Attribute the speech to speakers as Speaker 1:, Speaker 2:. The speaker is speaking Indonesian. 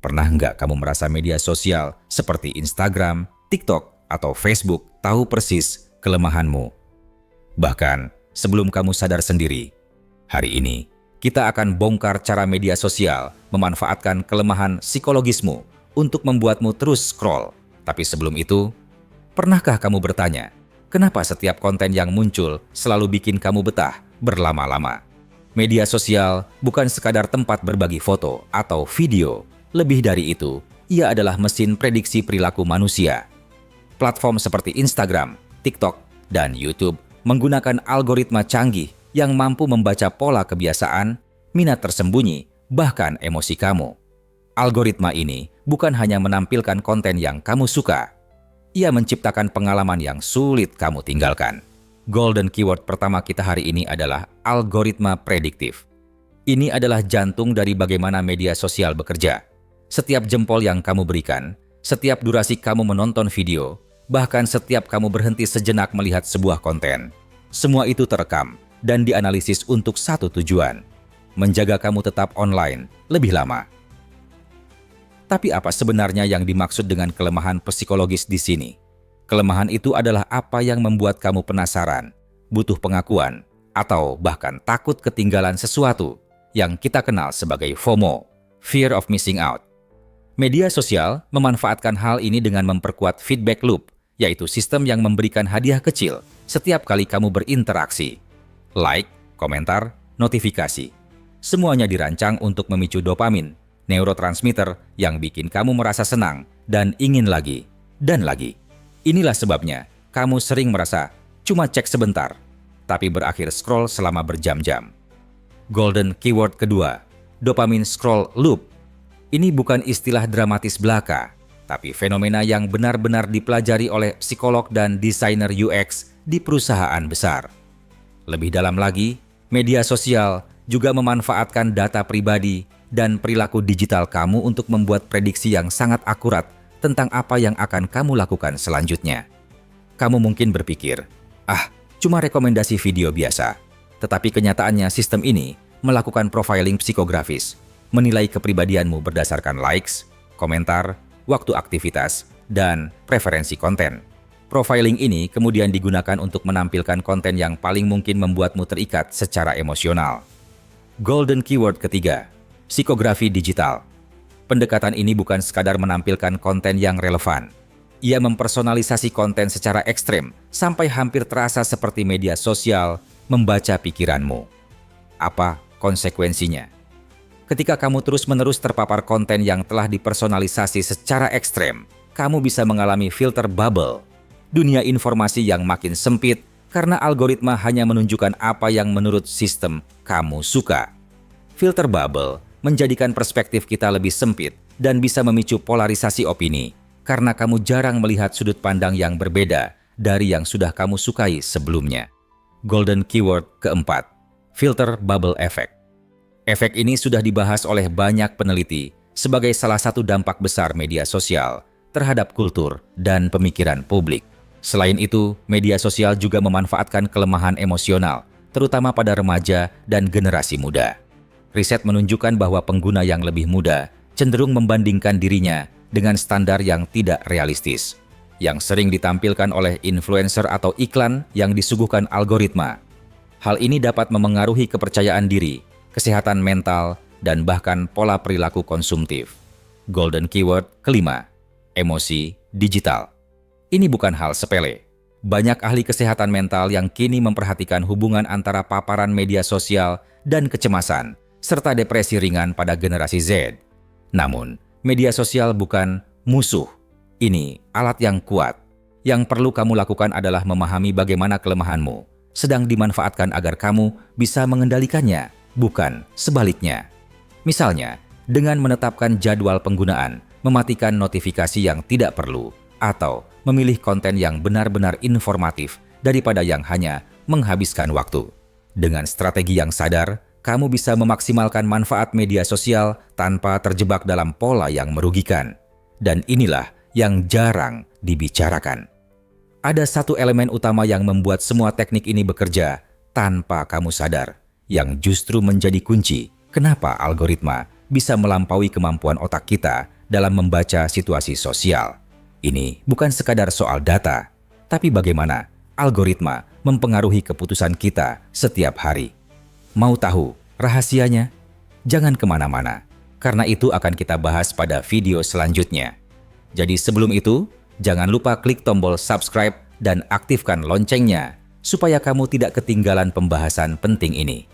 Speaker 1: Pernah nggak kamu merasa media sosial seperti Instagram, TikTok, atau Facebook tahu persis kelemahanmu? Bahkan sebelum kamu sadar sendiri, hari ini kita akan bongkar cara media sosial memanfaatkan kelemahan psikologismu untuk membuatmu terus scroll. Tapi sebelum itu, pernahkah kamu bertanya, kenapa setiap konten yang muncul selalu bikin kamu betah berlama-lama? Media sosial bukan sekadar tempat berbagi foto atau video. Lebih dari itu, ia adalah mesin prediksi perilaku manusia. Platform seperti Instagram, TikTok, dan YouTube menggunakan algoritma canggih yang mampu membaca pola kebiasaan, minat tersembunyi, bahkan emosi kamu. Algoritma ini bukan hanya menampilkan konten yang kamu suka, ia menciptakan pengalaman yang sulit kamu tinggalkan. Golden keyword pertama kita hari ini adalah algoritma prediktif. Ini adalah jantung dari bagaimana media sosial bekerja. Setiap jempol yang kamu berikan, setiap durasi kamu menonton video, bahkan setiap kamu berhenti sejenak melihat sebuah konten, semua itu terekam dan dianalisis untuk satu tujuan, menjaga kamu tetap online lebih lama. Tapi apa sebenarnya yang dimaksud dengan kelemahan psikologis di sini? Kelemahan itu adalah apa yang membuat kamu penasaran, butuh pengakuan, atau bahkan takut ketinggalan sesuatu yang kita kenal sebagai FOMO, Fear of Missing Out. Media sosial memanfaatkan hal ini dengan memperkuat feedback loop, yaitu sistem yang memberikan hadiah kecil setiap kali kamu berinteraksi. Like, komentar, notifikasi. Semuanya dirancang untuk memicu dopamin, neurotransmitter yang bikin kamu merasa senang dan ingin lagi dan lagi. Inilah sebabnya kamu sering merasa cuma cek sebentar, tapi berakhir scroll selama berjam-jam. Golden keyword kedua, dopamine scroll loop. Ini bukan istilah dramatis belaka, tapi fenomena yang benar-benar dipelajari oleh psikolog dan desainer UX di perusahaan besar. Lebih dalam lagi, media sosial juga memanfaatkan data pribadi dan perilaku digital kamu untuk membuat prediksi yang sangat akurat tentang apa yang akan kamu lakukan selanjutnya. Kamu mungkin berpikir, cuma rekomendasi video biasa. Tetapi kenyataannya sistem ini melakukan profiling psikografis, menilai kepribadianmu berdasarkan likes, komentar, waktu aktivitas, dan preferensi konten. Profiling ini kemudian digunakan untuk menampilkan konten yang paling mungkin membuatmu terikat secara emosional. Golden keyword ketiga, psikografi digital. Pendekatan ini bukan sekadar menampilkan konten yang relevan. Ia mempersonalisasi konten secara ekstrem sampai hampir terasa seperti media sosial membaca pikiranmu. Apa konsekuensinya? Ketika kamu terus-menerus terpapar konten yang telah dipersonalisasi secara ekstrem, kamu bisa mengalami filter bubble, dunia informasi yang makin sempit karena algoritma hanya menunjukkan apa yang menurut sistem kamu suka. Filter bubble menjadikan perspektif kita lebih sempit dan bisa memicu polarisasi opini karena kamu jarang melihat sudut pandang yang berbeda dari yang sudah kamu sukai sebelumnya. Golden keyword keempat, filter bubble effect. Efek ini sudah dibahas oleh banyak peneliti sebagai salah satu dampak besar media sosial terhadap kultur dan pemikiran publik. Selain itu, media sosial juga memanfaatkan kelemahan emosional, terutama pada remaja dan generasi muda. Riset menunjukkan bahwa pengguna yang lebih muda cenderung membandingkan dirinya dengan standar yang tidak realistis, yang sering ditampilkan oleh influencer atau iklan yang disuguhkan algoritma. Hal ini dapat memengaruhi kepercayaan diri, kesehatan mental, dan bahkan pola perilaku konsumtif. Golden keyword kelima, emosi digital. Ini bukan hal sepele. Banyak ahli kesehatan mental yang kini memperhatikan hubungan antara paparan media sosial dan kecemasan, serta depresi ringan pada generasi Z. Namun, media sosial bukan musuh. Ini alat yang kuat. Yang perlu kamu lakukan adalah memahami bagaimana kelemahanmu sedang dimanfaatkan agar kamu bisa mengendalikannya, bukan sebaliknya. Misalnya, dengan menetapkan jadwal penggunaan, mematikan notifikasi yang tidak perlu, atau memilih konten yang benar-benar informatif daripada yang hanya menghabiskan waktu. Dengan strategi yang sadar, kamu bisa memaksimalkan manfaat media sosial tanpa terjebak dalam pola yang merugikan. Dan inilah yang jarang dibicarakan. Ada satu elemen utama yang membuat semua teknik ini bekerja tanpa kamu sadar, yang justru menjadi kunci kenapa algoritma bisa melampaui kemampuan otak kita dalam membaca situasi sosial. Ini bukan sekadar soal data, tapi bagaimana algoritma mempengaruhi keputusan kita setiap hari. Mau tahu rahasianya? Jangan kemana-mana, karena itu akan kita bahas pada video selanjutnya. Jadi sebelum itu, jangan lupa klik tombol subscribe dan aktifkan loncengnya, supaya kamu tidak ketinggalan pembahasan penting ini.